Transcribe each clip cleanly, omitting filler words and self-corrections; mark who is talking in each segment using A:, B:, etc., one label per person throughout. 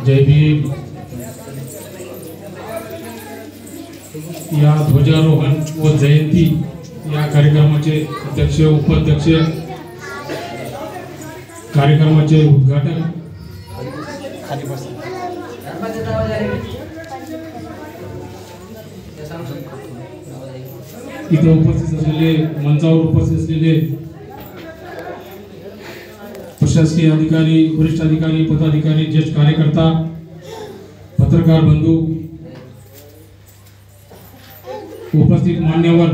A: जय भीम या ध्वजारोहण व जयंती या कार्यक्रमाचे अध्यक्ष उपाध्यक्ष कार्यक्रमाचे उद्घाटन इथे उपस्थित असलेले मंचावर उपस्थित असलेले प्रशासकीय अधिकारी वरिष्ठ अधिकारी पदाधिकारी ज्येष्ठ कार्यकर्ता पत्रकार बंधू उपस्थित मान्यवर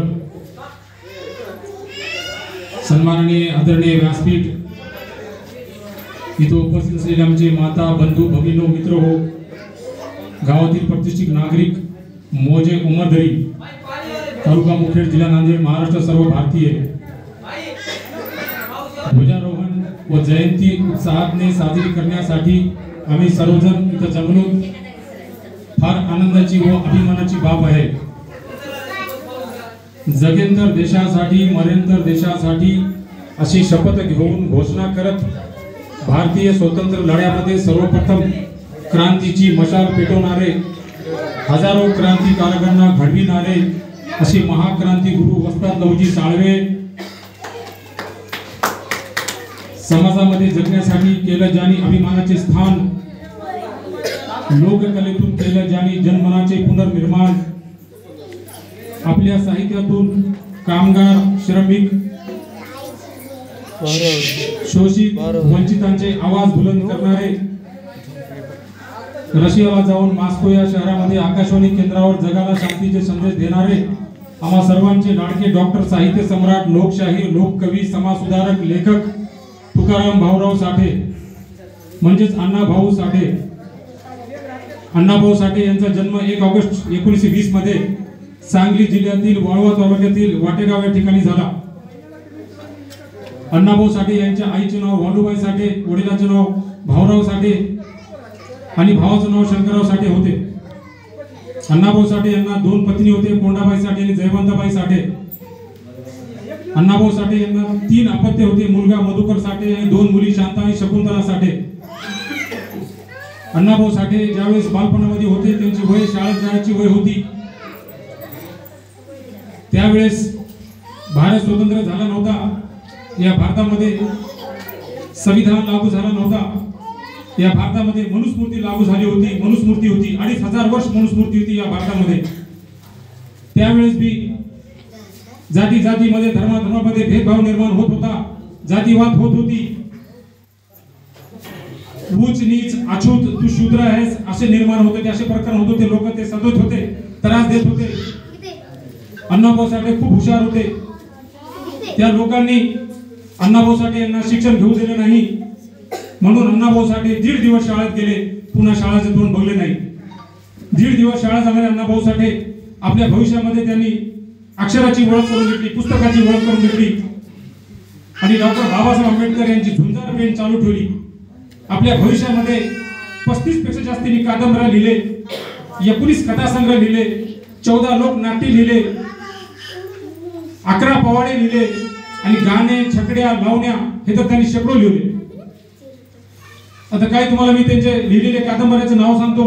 A: सन्माननीय आदरणीय व्यासपीठ इथे उपस्थित असलेले आमचे माता बंधू भगिनी मित्र हो गावातील प्रतिष्ठित नागरिक मोजे उमरदरी तालुका मुखेड जिल्हा नांदेड महाराष्ट्र सर्व भारतीय ध्वजारोहण व जयंती उत्साहाने साजरी करण्यासाठी आम्ही सर्वजण इथे जमलो फार आनंदाची व अभिमानाची बाब आहे। जगेंतर देशासाठी मरेंतर देशासाठी अशी शपथ घेऊन घोषणा करत भारतीय स्वतंत्र लढ्यामध्ये सर्वप्रथम क्रांतीची मशाल पेटवणारे हजारो क्रांतिकारकांना घडविणारे अशी महाक्रांती गुरु वस्ताद लहुजी साळवे समाजामध्ये जगण्यासाठी केलं ज्यांनी अभिमानाचे स्थान लोककलेतून केलं ज्यांनी जनमनाचे पुनर्निर्माण आपल्या साहित्यातून कामगार श्रमिक शोषित वंचितांचे आवाज बुलंद करणारे रशियाला जाऊन मॉस्को या शहरामध्ये आकाशवाणी केंद्रावर जगाला शांतीचे संदेश देणारे आम्हा सर्वांचे लाडके डॉक्टर साहित्य सम्राट लोकशाहीर लोककवी समाजसुधारक लेखक तुकाराम भाऊराव साठे म्हणजेच अण्णाभाऊ साठे। अण्णाभाऊ साठे यांचा जन्म 1 ऑगस्ट 1920 मध्ये सांगली जिल्ह्यातील वाळवा तालुक्यातील वाटेगाव या ठिकाणी झाला। अण्णाभाऊ साठे यांच्या आईचे नाव वालुबाई साठे, वडिलांचे नाव भाऊराव साठे आणि भावाचे नाव शंकरराव साठे होते। अण्णाभाऊ साठे यांना 2 पत्नी होते, कोंडाबाई साठे आणि जयवंताबाई साठे। अण्णाभाऊ साठे यांना 3 अपत्य होते, मुलगा मधुकर साठे आणि 2 मुली शांता आणि शकुंतला साठे। अण्णाभाऊ साठे ज्यावेळेस बालपणामध्ये होते त्यांची वय शाळेत जाण्याची वय होती त्यावेळेस भारत स्वतंत्र झाला नव्हता। या भारतामध्ये संविधान लागू झाला नव्हता। या भारतामध्ये मनुस्मृती लागू झाली होती, मनुस्मृती होती 2500 वर्ष मनुस्मृती होती या भारतामध्ये। त्यावेळेस भी जाती जातीमध्ये धर्माधर्मामध्ये भेदभाव निर्माण होत होता, जातीवाद होत होती, उच्च नीच अछूत तू शूद्र आहेस असे निर्माण होते, असे प्रकार होत होते। लोक ते सतत होते, त्रास देत होते। अण्णाभाऊ साठे खूप हुशार होते। त्या लोकांनी अण्णाभाऊ साठे यांना शिक्षण घेऊ दिले नाही म्हणून अण्णाभाऊ साठे 1.5 दिवस शाळेत गेले, पुन्हा शाळेचे तोंड बघले नाही। 1.5 दिवस शाळा झाल्याने अण्णाभाऊ साठे आपल्या भविष्यामध्ये त्यांनी अक्षराची ओळख करून घेतली, पुस्तकाची ओळख करून घेतली आणि डॉक्टर बाबासाहेब आंबेडकर यांची झुंजार पेन चालू ठेवली। आपल्या भविष्यामध्ये 35 पेक्षा जास्तीने कादंबऱ्या लिहिले, 19 कथासंग्रह लिहिले, 14 लोकनाट्य लिहिले, 11 पवाडे लिहिले आणि गाणे छकड्या लावण्या हे तर त्यांनी शेकडो लिहिले। आता काय तुम्हाला मी त्यांचे लिहिलेले कादंबऱ्याचे नाव सांगतो।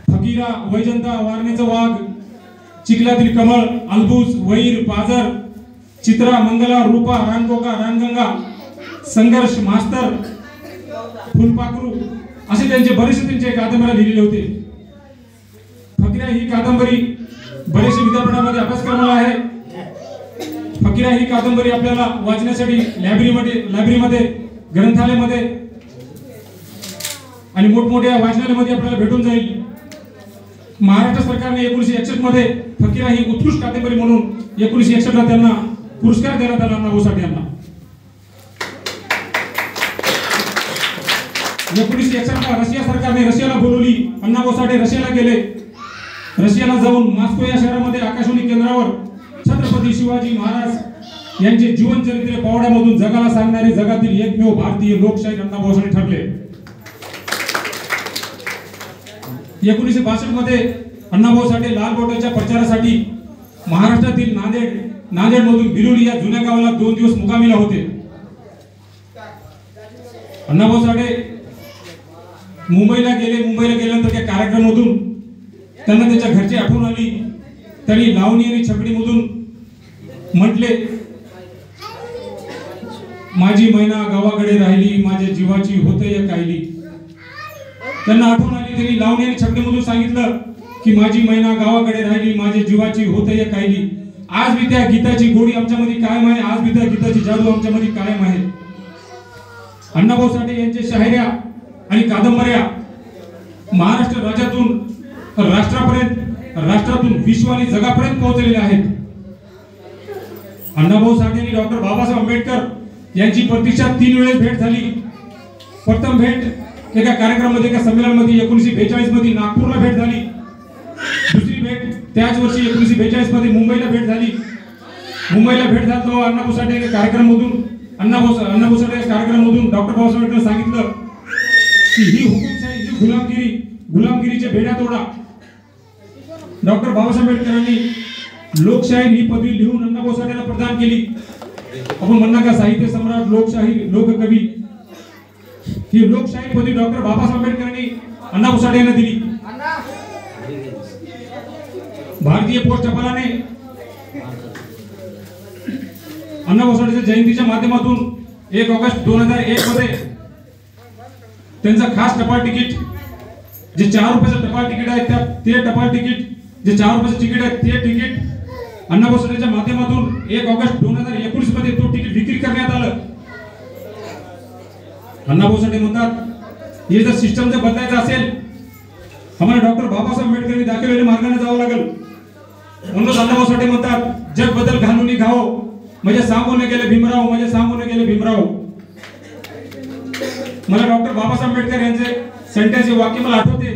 A: फकीरा, वैजंता, वारणेचा वाघ, चिखलातील कमळ, अलबूस, वैर, पाजर, चित्रा, मंगला, रूपा, रानगोगा, रानगंगा, संघर्ष, मास्तर, फुलपाखरू असे त्यांचे बरेचसे कादंबऱ्या लिहिलेले होते। फकीरा ही कादंबरी बरेचसे विद्यापीठामध्ये अभ्यासक्रमाला आहे। फकीरा ही कादंबरी आपल्याला वाचण्यासाठी लायब्ररीमध्ये ग्रंथालयामध्ये आणि मोठमोठ्या वाचनालयामध्ये आपल्याला भेटून जाईल। महाराष्ट्र सरकारने 1961 मध्ये फकीरा ही उत्कृष्ट कादंबरी म्हणून 1961 ला त्यांना पुरस्कार देण्यात आला अण्णाभाऊ साठे यांना। 1961 ला रशिया सरकारने रशियाला बोलवली, अण्णाभाऊ साठे रशियाला गेले। रशियाला जाऊन मॉस्को या शहरामध्ये आकाशवाणी केंद्रावर छत्रपती शिवाजी महाराज यांचे जीवन चरित्र पवाड्यामधून जगाला सांगणारे जगातील एकमेव भारतीय लोकशाहीर अण्णाभाऊ साठे ठरले। 1962 मध्ये अण्णाभाऊ साठे लाल बोटाच्या प्रचारासाठी महाराष्ट्रातील नांदेड मधून बिलोली या जुन्या गावाला 2 दिवस मुक्कामीला होते। अण्णाभाऊ साठे मुंबईला गेल्यानंतर त्या कार्यक्रमामधून त्यांना त्याच्या घरची आठवण आली. त्यांनी लावणी आणि छकडीमधून म्हटले, माझी मैना गावाकडे राहिली, माझ्या जीवाची होते या कायली. त्यांना आठवण आली. त्यांनी लावणी आणि छकडीमधून सांगितलं की माझी मैना गावाकडे राहिली, माझ्या जीवाची होते या कायली. आज बी त्या गीताची गोडी आमच्यामध्ये कायम आहे, आज बी त्या गीताची जादू आमच्यामध्ये कायम आहे. अण्णाभाऊ साठे यांचे शायऱ्या आणि कादंबऱ्या महाराष्ट्र राज्यातून राष्ट्रातून विश्व आणि जगापर्यंत पोहोचलेल्या आहेत. अण्णाभाऊ साठे आणि डॉक्टर बाबासाहेब आंबेडकर यांची प्रत्यक्षात 3 वेळेस भेट झाली. प्रथम भेट एका कार्यक्रमामध्ये, एका संमेलनामध्ये 1942 मध्ये नागपूरला भेट झाली. दुसरी भेट त्याच वर्षी 1942 मध्ये मुंबईला भेट झाली. मुंबईला भेट झाली अण्णाभाऊ साठे कार्यक्रमामधून डॉक्टर बाबासाहेब आंबेडकर सांगितलं की ही हुकुमशाही, ही गुलामगिरीचे भेड्या तोडा. डॉक्टर बाबासाहेब आंबेडकरांनी लोकशाही ही पदवी लिहून अण्णाभाऊ साठेला प्रदान केली. आपण म्हणणार का साहित्य सम्राट, लोकशाही, लोककवी, ही लोकशाही पदवी डॉक्टर बाबासाहेब आंबेडकरांनी अण्णाभाऊ साठे यांना दिली. भारतीय पोस्ट टपालाने अण्णाभाऊ साठेच्या जयंतीच्या माध्यमातून 1 ऑगस्ट 2001 मध्ये त्यांचं खास टपाल तिकीट, जे 4 रुपयाचं टपाल तिकीट आहे, ते टपाल तिकीट, जे 4 रुपयाचं तिकीट आहे, ते तिकीट अण्णाभाऊ साठेच्या माध्यमातून 1 ऑगस्ट 2019 मध्ये तो तिकीट विक्री करण्यात आलं. अण्णाभाऊ साठे म्हणतात, हे जर सिस्टम जर बदलायचं असेल, आम्हाला डॉक्टर बाबासाहेब आंबेडकरांनी दाखवलेल्या मार्गाने जावं लागेल. म्हणून अण्णाभाऊ साठे म्हणतात, जग बदल घालून घावो, म्हणजे सांगून गेले भीमराव, म्हणजे सांगून गेले भीमराव. मला डॉक्टर बाबासाहेब आंबेडकर यांचे सेंटेन्स, वाक्य मला आठवते.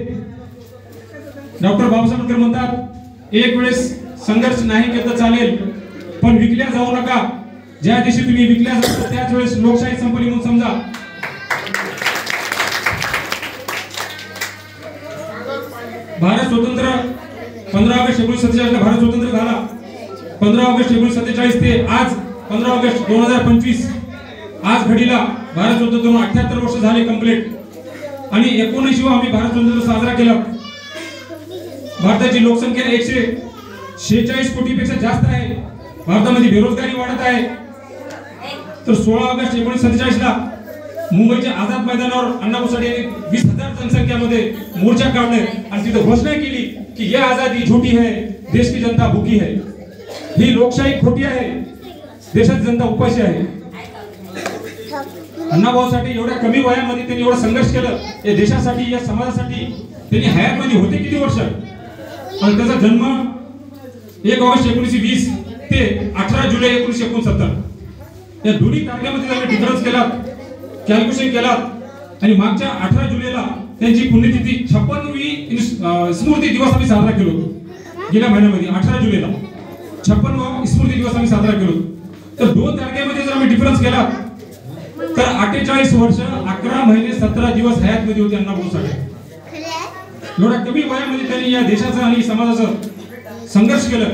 A: डॉक्टर बाबासाहेब आंबेडकर म्हणतात, एक वेळेस संघर्ष नाही केला तर चालेल, पण विकल्या जाऊ नका. ज्या दिवशी तुम्ही विकल्या जाता त्याच वेळेस लोकशाही संपली म्हणून समजा. भारत स्वतंत्र 15 ऑगस्ट 1947 ला भारत स्वतंत्र झाला. 15 ऑगस्ट 1947 ते आज 15 ऑगस्ट 2025 आज घडीला भारत स्वतंत्र होऊन 78 वर्ष झाले कंप्लीट. आणि 19 आम्ही भारत स्वतंत्र साजरा केला. भारताची लोकसंख्या 146 कोटीपेक्षा जास्त आहे. भारतामध्ये बेरोजगारी वाढत आहे. तर 16 ऑगस्ट 1947 ला मुंबईच्या आझाद मैदानावर अण्णाभाऊ साठे यांनी 20,000 जनसंख्यामध्ये मोर्चा काढले आणि तिथे घोषणा केली की यह आजादी झूठी है, देश की जनता भूकी है. ही लोकशाही खोटी आहे, देशाची जनता उपाशी आहे. अण्णाभाऊ साठे एवढ्या कमी वयामध्ये त्यांनी एवढा संघर्ष केलं या देशासाठी, या समाजासाठी. त्यांनी हयातमध्ये होते किती वर्ष, आणि त्याचा जन्म 1 ऑगस्ट 1920 ते 18 जुलै 1969 या दोन्ही तारखेमध्ये त्यांनी डिफरन्स केला, कॅल्क्युलेशन केला. आणि मागच्या 18 जुलैला त्यांची पुण्यतिथी 56वी स्मृती दिवस आम्ही साजरा केलो. गेल्या महिन्यामध्ये 18 जुलैला 56वा स्मृती दिवस आम्ही साजरा केलो. तर 2 तारखेमध्ये जर आम्ही डिफरन्स केला तर 48 वर्ष 11 महिने 17 दिवस हयातमध्ये होते अण्णाभाऊ साठे. एवढ्या कमी वयामध्ये त्यांनी या देशाचं आणि समाजाचं संघर्ष केलं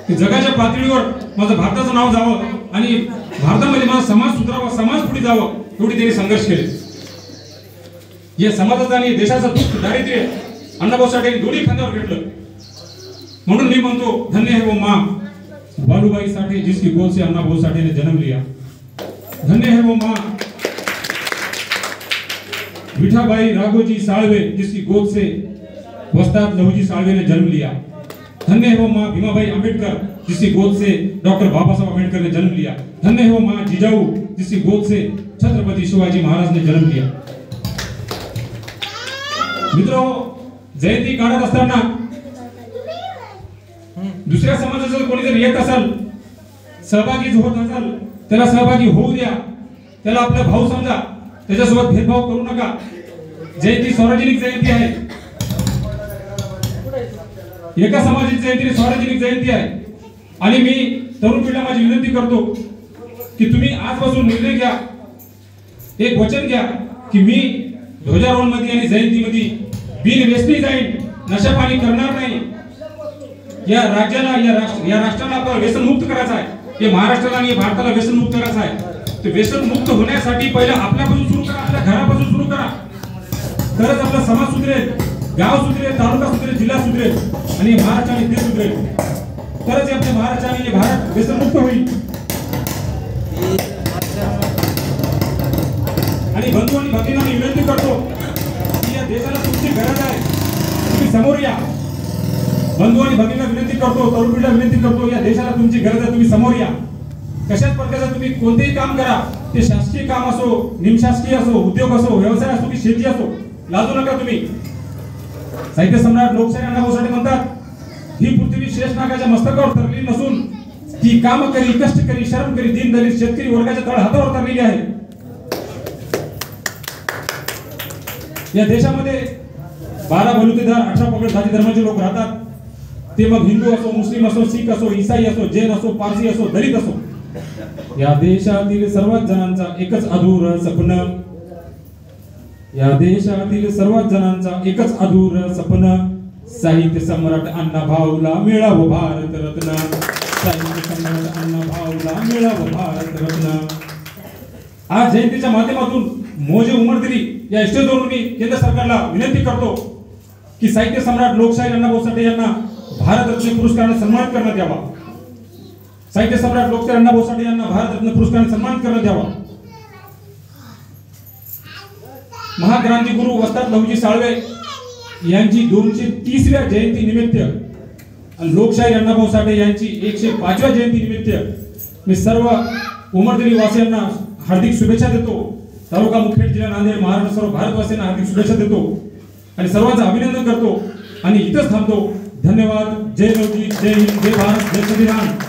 A: की जगाच्या पातळीवर माझं भारताचं नाव जावं आणि भारतामध्ये माझा समाज सुधारावा, समाज पुढे जावं, एवढी त्यांनी संघर्ष केले. या समाजाचं आणि देशाचं दुःख, दारिद्र्य अण्णाभाऊ साठे दोन्ही खांद्यावर घेतलं. म्हणून मी म्हणतो, धन्य है वो माँ बालूबाई साठे जिसकी गोद से अण्णाभाऊ साठे ने जन्म लिया. धन्य है वो माँ विठाबाई राघोजी साळवे जिसकी गोद से वस्ताद लहुजी साळवे ने जन्म लिया. धन्य है वो माँ भीमाबाई अंबेडकर जिसकी गोद से डॉक्टर बाबा साहब आंबेडकर ने जन्म लिया. धन्य है वो माँ जिजाऊ जिसकी गोद से छत्रपति शिवाजी महाराज ने जन्म लिया. मित्रों, जयंती काढत असताना दुसऱ्या समाजाचं कोणी जर येत असेल, सहभागी होत असेल, त्याला सहभागी होऊ द्या. त्याला आपला भाऊ समजा, त्याच्यासोबत भेदभाव करू नका. जयंती सार्वजनिक जयंती आहे. एका समाजाची जयंती सार्वजनिक जयंती आहे. आणि मी तरुण पिढीला माझी विनंती करतो की तुम्ही आजपासून निर्णय घ्या, एक वचन घ्या की मी ध्वजारोहण मध्ये आणि जयंतीमध्ये बिनव्यसनी जाईन, नशापाणी करणार नाही. या राज्याला, या राष्ट्राला आपल्याला व्यसनमुक्त करायचं आहे. हे महाराष्ट्राला आणि भारताला व्यसनमुक्त करायचं आहे. ते व्यसनमुक्त होण्यासाठी पहिला आपल्यापासून सुरू करा, आपल्या घरापासून सुरू करा. तरच आपला समाज सुधरेल, गाव सुधरेल, तालुका सुधरेल, जिल्हा सुधरेल आणि महाराष्ट्र आणि देश सुधरेल. तरच आपले महाराष्ट्र आणि भारत व्यसनमुक्त होईल. आणि बंधू आणि भगिनींना विनंती करतो की या देशाला तुमची गरज आहे, तुम्ही समोर या. बंधू आणि भगिनींना विनंती करतो, तरुण पिढीला विनंती करतो, या देशाला तुमची गरज आहे, तुम्ही समोर या. कशाच प्रकारचं तुम्ही कोणतेही काम करा, ते शासकीय काम असो, निमशासकीय असो, उद्योग असो, व्यवसाय असो की शेती असो, लाजू नका तुम्ही. साहित्य सम्राट लोकशाही अण्णाभाऊ साठे म्हणतात, ही पृथ्वी शेषनागाच्या मस्तकावर तरली नसून ती काम करी, कष्ट करी, शरम करी, दीन दलित शेतकरी वर्गाच्या तळ हातावर तरलेली आहे. या देशामध्ये 12 बलुतेदार, 18 पगड जाती धर्माचे लोक राहतात. ते मग हिंदू असो, मुस्लिम असो, शीख असो, ईसाई असो, जैन असो, पारसी असो, दलित असो. या देशातील सर्वच जणांचा एकच अधूर स्वप्न, या देशातील सर्वच जणांचा एकच अधूर स्वप्न, साहित्य सम्राट अण्णाभाऊला मिळावं भारत रत्न. साहित्य सम्राट अण्णाभाऊला मिळावं भारत रत्न. आज जयंतीच्या माध्यमातून मोजे उमरदिरी या स्टेजवरून मी केंद्र सरकारला विनंती करतो की साहित्य सम्राट लोकशाही अण्णाभाऊ साठे यांना भारत रत्न पुरस्काराने सन्मानित करण्यात यावा. साहित्य सम्राट लोकशाही अण्णाभाऊ साठे यांना भारत रत्न पुरस्काराने सन्मानित करण्यात यावा. महाक्रांती गुरु वस्ताद लहुजी साळवे यांची 230व्या जयंती निमित्त लोकशाही अण्णाभाऊ साठे यांची 105व्या जयंती निमित्त मी सर्व उमरदिरी वासियांना हार्दिक शुभेच्छा देतो. तालुका मुखेड, जिल्हा नांदेड, महाराष्ट्र, सर्व भारतवासियांना हार्दिक शुभेच्छा देतो आणि सर्वांचं अभिनंदन करतो आणि इथंच थांबतो. धन्यवाद. जय मोदी, जय हिंद, जय भारत, जय संविधान.